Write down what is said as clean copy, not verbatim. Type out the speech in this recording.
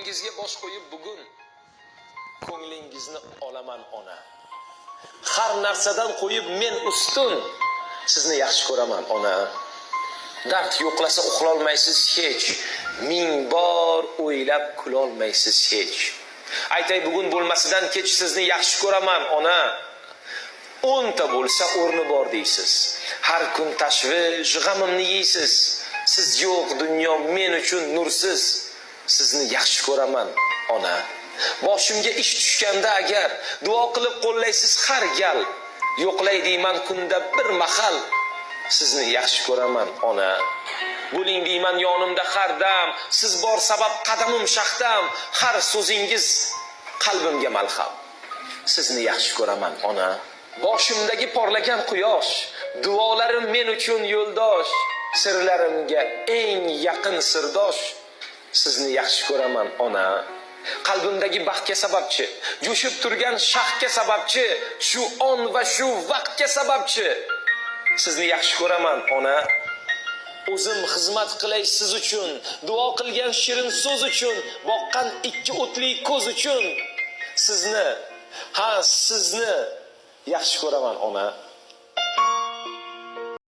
ko'nglingizga bosh qo'yib bugun ko'nglingizni olaman ona. Har narsadan qo'yib men ustun, sizni yaxshi ko'raman ona. Dard yo'qlasa uxlolmaysiz hech, ming bor o'ylab kulolmaysiz hech. Aytay bugun bo'lmasidan kech sizni yaxshi ko'raman ona. 10 ta bo'lsa o'rni bor deysiz. Har kun tashvish, g'amimni yeysiz. Siz yo'q dunyo men uchun nursiz. Sizni yaxshi ko'raman ona. Boshimga ish tushganda agar duo qilib qo'llaysiz har gal. Yo'qlay deyman kunda bir mahal. Sizni yaxshi ko'raman ona. Bo'ling deyman yonimda har dam. Siz bor sabab qadamim shaxdam. Har so'zingiz qalbimga malham. Sizni yaxshi ko'raman ona. Boshimdagi porlagan quyosh, duolarim men uchun yo'ldosh, sirlarimga eng yaqin sirdosh. Sizni yaxshi ko'raman ona. Qalbimdagi baxtga sababchi, jo'shib turgan shahga sababchi, shu on va shu vaqtga sababchi. Sizni yaxshi ko'raman ona. O'zim xizmat qilay siz uchun, duo qilgan shirin so'z uchun, boqqan ikki o'tli ko'z uchun. Sizni yaxshi ko'raman ona.